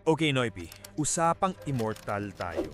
Okay, Noipi. Usapang immortal tayo.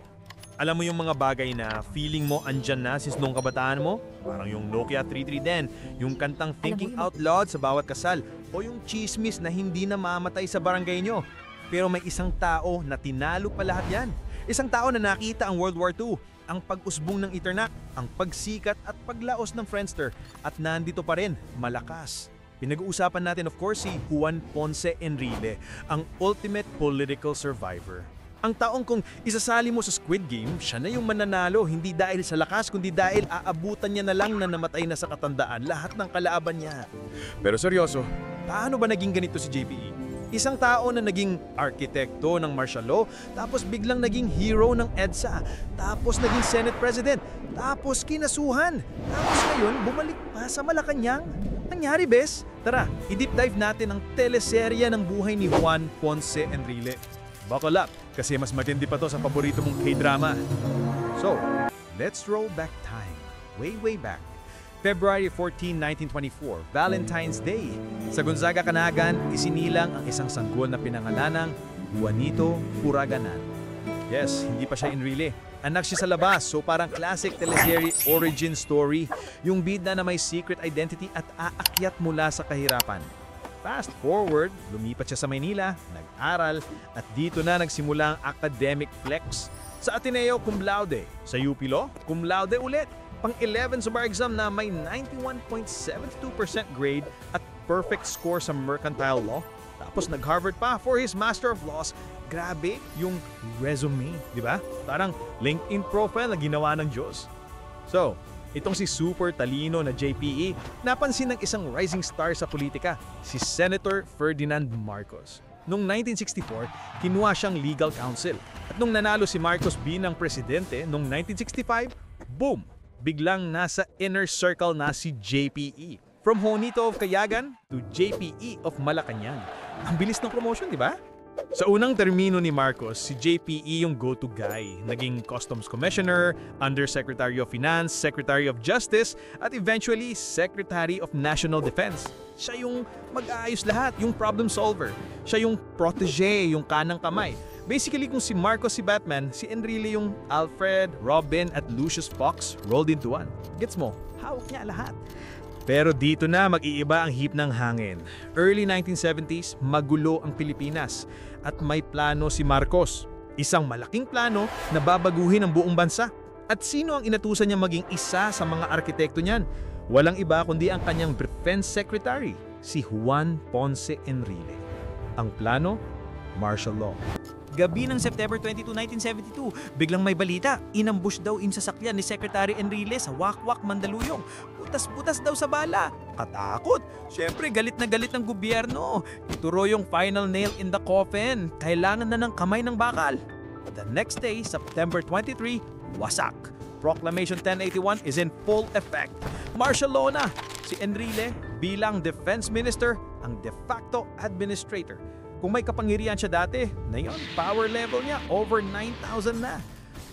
Alam mo yung mga bagay na feeling mo andyan na since nung kabataan mo? Parang yung Nokia 3310, yung kantang Thinking Out Loud sa bawat kasal, o yung chismis na hindi na mamatay sa barangay nyo. Pero may isang tao na tinalo pa lahat yan. Isang tao na nakita ang World War II, ang pag-usbong ng internet, ang pagsikat at paglaos ng Friendster, at nandito pa rin, malakas. Pinag-uusapan natin of course si Juan Ponce Enrile, ang ultimate political survivor. Ang taong kung isasali mo sa Squid Game, siya na yung mananalo, hindi dahil sa lakas kundi dahil aabutan niya na lang na namatay na sa katandaan lahat ng kalaban niya. Pero seryoso, paano ba naging ganito si JPE? Isang tao na naging arkitekto ng martial law, tapos biglang naging hero ng EDSA, tapos naging Senate President, tapos kinasuhan, tapos ngayon bumalik pa sa Malacanang. Nangyari, bes? Tara, i-deep dive natin ang teleserya ng buhay ni Juan Ponce Enrile. Buckle up, kasi mas matindi pa to sa paborito mong K-drama. So, let's roll back time. Way back. February 14, 1924, Valentine's Day. Sa Gonzaga, Canagan, isinilang ang isang sanggol na pinangalanang Juanito Furaganan. Yes, hindi pa siya Enrile. Anak siya sa labas, so parang classic teleserye origin story, yung bida na may secret identity at aakyat mula sa kahirapan. Fast forward, lumipat siya sa Maynila, nag-aral, at dito na nagsimula ang academic flex. Sa Ateneo, cum laude. Sa UP Law, cum laude ulit. Pang-11 sa bar exam na may 91.72% grade at perfect score sa mercantile law. Tapos nag-Harvard pa for his Master of Laws. Grabe yung resume, di ba? Parang LinkedIn profile na ginawa ng Diyos. So, itong si super talino na JPE, napansin ng isang rising star sa politika, si Senator Ferdinand Marcos. Noong 1964, kinuha siyang legal counsel. At nung nanalo si Marcos bilang presidente noong 1965, boom! Biglang nasa inner circle na si JPE. From Juanito of Cayagan to JPE of Malacanang. Ang bilis ng promotion, di ba? Sa unang termino ni Marcos, si JPE yung go-to guy. Naging Customs Commissioner, Undersecretary of Finance, Secretary of Justice, at eventually Secretary of National Defense. Siya yung mag-aayos lahat, yung problem solver. Siya yung protege, yung kanang kamay. Basically, kung si Marcos si Batman, si Enrile yung Alfred, Robin, at Lucius Fox rolled into one. Gets mo? Hawak niya lahat. Pero dito na mag-iiba ang hip ng hangin. Early 1970s, magulo ang Pilipinas. At may plano si Marcos. Isang malaking plano na babaguhin ang buong bansa. At sino ang inatusan niya maging isa sa mga arkitekto niyan? Walang iba kundi ang kanyang Defense Secretary, si Juan Ponce Enrile. Ang plano? Martial law. Gabi ng September 22, 1972, biglang may balita. Inambush daw yung sasakyan ni Secretary Enrile sa Wakwak, Mandaluyong. Butas-butas daw sa bala. Katakot. Siyempre, galit na galit ng gobyerno. Ituro yung final nail in the coffin. Kailangan na ng kamay ng bakal. The next day, September 23, wasak. Proclamation 1081 is in full effect. Martial law na. Si Enrile, bilang Defense Minister, ang de facto administrator. Kung may kapangyarihan siya dati, ngayon, power level niya over 9,000 na.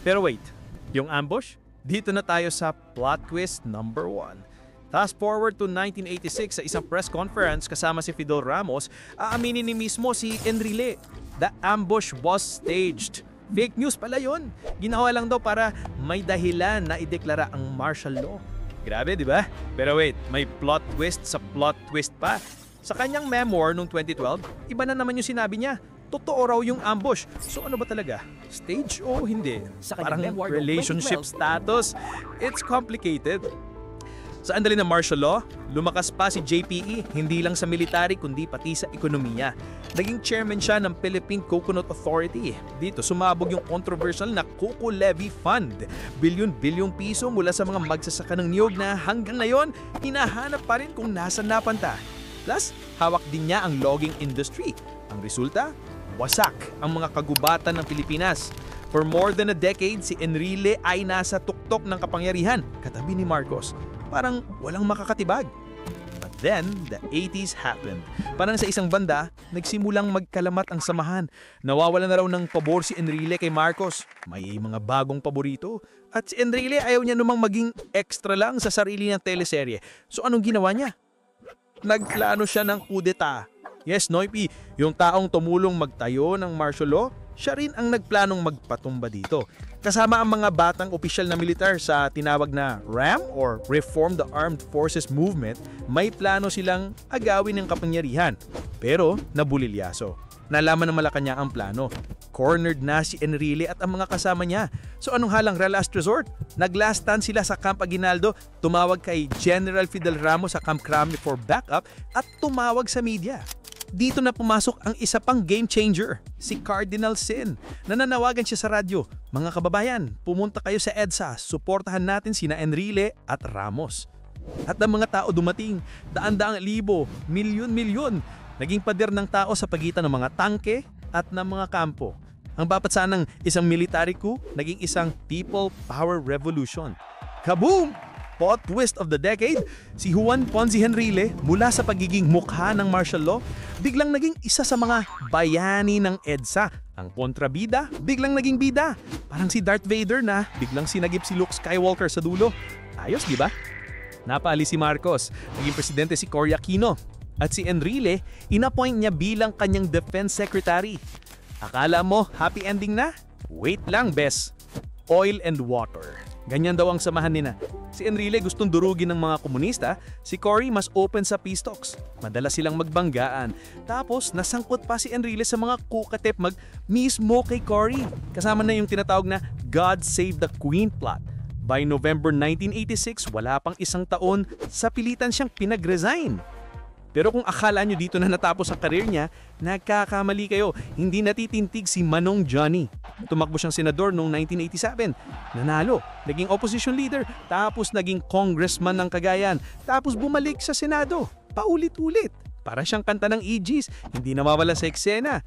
Pero wait, yung ambush? Dito na tayo sa plot twist number 1. Fast forward to 1986 sa isang press conference kasama si Fidel Ramos, aaminin ni mismo si Enrile. The ambush was staged. Fake news pala yun. Ginawa lang daw para may dahilan na ideklara ang martial law. Grabe, di ba? Pero wait, may plot twist sa plot twist pa. Sa kanyang memoir noong 2012, iba na naman yung sinabi niya. Totoo raw yung ambush. So ano ba talaga? Stage o hindi? Sa Parang memoir relationship 2012. status. It's complicated. Sa andali ng martial law, lumakas pa si JPE hindi lang sa military kundi pati sa ekonomiya. Naging chairman siya ng Philippine Coconut Authority. Dito sumabog yung controversial na Coco Levy Fund. Bilyon-bilyong piso mula sa mga magsasaka ng niyog na hanggang ngayon, hinahanap pa rin kung nasan napunta. Plus, hawak din niya ang logging industry. Ang resulta, wasak ang mga kagubatan ng Pilipinas. For more than a decade, si Enrile ay nasa tuktok ng kapangyarihan, katabi ni Marcos. Parang walang makakatibag. But then, the 80s happened. Parang sa isang banda, nagsimulang magkalamat ang samahan. Nawawalan na raw ng pabor si Enrile kay Marcos. May mga bagong paborito. At si Enrile ayaw niya namang maging extra lang sa sarili niyang teleserye. So anong ginawa niya? Nagplano siya ng kudeta. Yes, Noypi, yung taong tumulong magtayo ng martial law, siya rin ang nagplanong magpatumba dito. Kasama ang mga batang opisyal na militar sa tinawag na RAM or Reform the Armed Forces Movement, may plano silang agawin ng kapangyarihan. Pero nabulilyaso. Nalaman ng Malacanang ang plano. Cornered na si Enrile at ang mga kasama niya. So anong halang, last resort? Nag-last stand sila sa Camp Aguinaldo, tumawag kay General Fidel Ramos sa Camp Crame for backup at tumawag sa media. Dito na pumasok ang isa pang game changer, si Cardinal Sin. Nananawagan siya sa radyo, "Mga kababayan, pumunta kayo sa EDSA, suportahan natin sina Enrile at Ramos." At ang mga tao dumating, daan-daang libo, milyon-milyon, naging pader ng tao sa pagitan ng mga tangke at ng mga kampo. Ang dapat sanang isang military coup, naging isang people power revolution. Kaboom! Plot twist of the decade, si Juan Ponce Enrile mula sa pagiging mukha ng martial law, biglang naging isa sa mga bayani ng EDSA. Ang kontrabida, biglang naging bida. Parang si Darth Vader na biglang sinagip si Luke Skywalker sa dulo. Ayos, di ba? Napaalis si Marcos, naging presidente si Cory Aquino. At si Enrile, inappoint niya bilang kanyang defense secretary. Akala mo happy ending na? Wait lang, bes. Oil and water. Ganyan daw ang samahan nila. Si Enrile gustong durugin ng mga komunista, si Cory mas open sa peace talks. Madalas silang magbanggaan. Tapos nasangkot pa si Enrile sa mga kukatep mismo kay Cory. Kasama na yung tinatawag na God Save the Queen plot. By November 1986, wala pang isang taon, sa pilitan siyang pinag-resign. Pero kung akala nyo dito na natapos ang karir niya, nagkakamali kayo. Hindi natitintig si Manong Johnny. Tumakbo siyang senador noong 1987. Nanalo, naging opposition leader, tapos naging congressman ng Cagayan, tapos bumalik sa Senado. Paulit-ulit. Para siyang kanta ng Aegis, hindi nawawala sa eksena.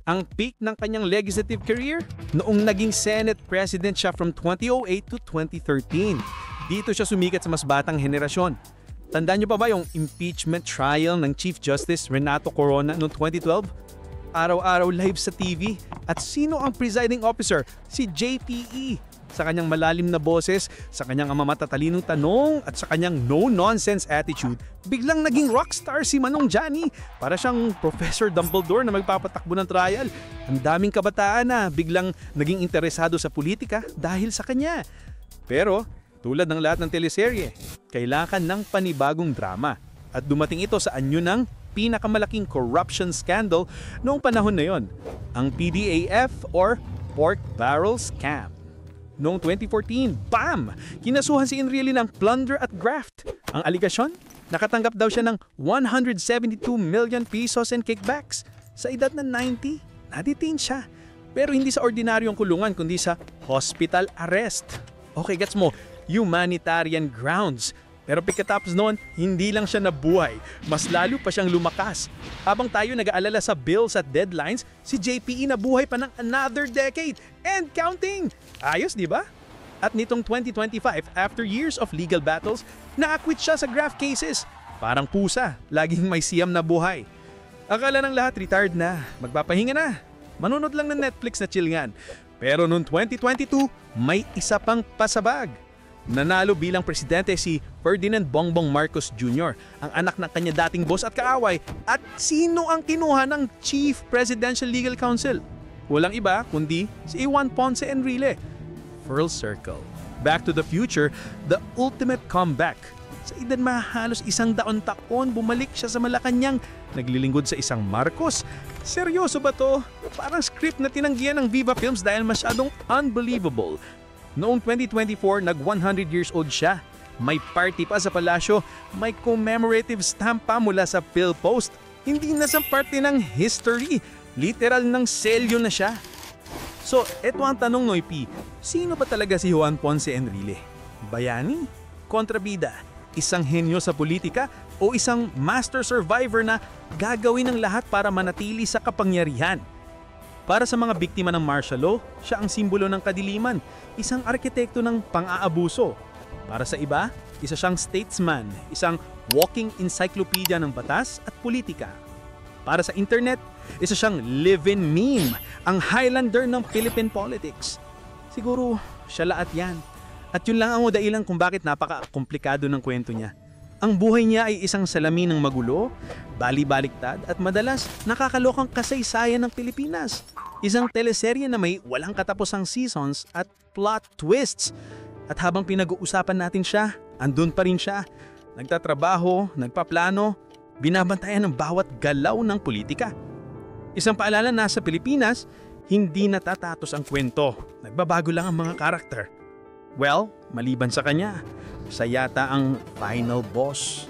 Ang peak ng kanyang legislative career, noong naging Senate President siya from 2008 to 2013. Dito siya sumikat sa mas batang henerasyon. Tandaan niyo pa ba yung impeachment trial ng Chief Justice Renato Corona noong 2012? Araw-araw live sa TV. At sino ang presiding officer? Si JPE. Sa kanyang malalim na boses, sa kanyang mamatalinong tanong, at sa kanyang no-nonsense attitude, biglang naging rockstar si Manong Johnny. Para siyang Professor Dumbledore na magpapatakbo ng trial. Ang daming kabataan na biglang naging interesado sa politika dahil sa kanya. Pero tulad ng lahat ng teleserye, kailangan ng panibagong drama. At dumating ito sa anyo ng pinakamalaking corruption scandal noong panahon na yon, ang PDAF or Pork Barrel Scam. Noong 2014, BAM! Kinasuhan si Enrile ng plunder at graft. Ang aligasyon, nakatanggap daw siya ng 172 million pesos in kickbacks. Sa edad na 90, na-detain siya. Pero hindi sa ordinaryong kulungan, kundi sa hospital arrest. Okay, gets mo? Humanitarian grounds. Pero pagkatapos noon, hindi lang siya nabuhay, mas lalo pa siyang lumakas. Habang tayo nag-aalala sa bills at deadlines, si JPE nabuhay pa ng another decade and counting. Ayos, di ba? At nitong 2025, after years of legal battles, na-acquit siya sa graft cases. Parang pusa, laging may siyam na buhay. Akala ng lahat retired na, magpapahinga na. Manunod lang ng Netflix na chillingan. Pero noong 2022, may isa pang pasabag. Nanalo bilang presidente si Ferdinand Bongbong Marcos Jr., ang anak ng kanya dating boss at kaaway. At sino ang kinuha ng Chief Presidential Legal Counsel? Walang iba kundi si Juan Ponce Enrile. Full circle. Back to the future, the ultimate comeback. Sa edad mahalos 100 taon, bumalik siya sa Malacanang, naglilingkod sa isang Marcos. Seryoso ba to? Parang script na tinanggihan ng Viva Films dahil masyadong unbelievable. Noong 2024, nag-100 years old siya. May party pa sa palasyo, may commemorative stamp pa mula sa PhilPost. Hindi na sa parte ng history, literal ng selyo na siya. So, eto ang tanong, Noypi, sino ba talaga si Juan Ponce Enrile? Bayani? Kontrabida? Isang henyo sa politika? O isang master survivor na gagawin ng lahat para manatili sa kapangyarihan? Para sa mga biktima ng martial law, siya ang simbolo ng kadiliman, isang arkitekto ng pang-aabuso. Para sa iba, isa siyang statesman, isang walking encyclopedia ng batas at politika. Para sa internet, isa siyang live-in meme, ang Highlander ng Philippine politics. Siguro, siya lahat yan. At yun lang ang dahilan kung bakit napaka-komplikado ng kwento niya. Ang buhay niya ay isang salamin ng magulo, bali-baliktad at madalas nakakalokang kasaysayan ng Pilipinas. Isang teleserye na may walang katapusang seasons at plot twists. At habang pinag-uusapan natin siya, andun pa rin siya. Nagtatrabaho, nagpaplano, binabantayan ng bawat galaw ng politika. Isang paalala na sa Pilipinas, hindi natatatos ang kwento. Nagbabago lang ang mga karakter. Well, maliban sa kanya, siya yata ang final boss.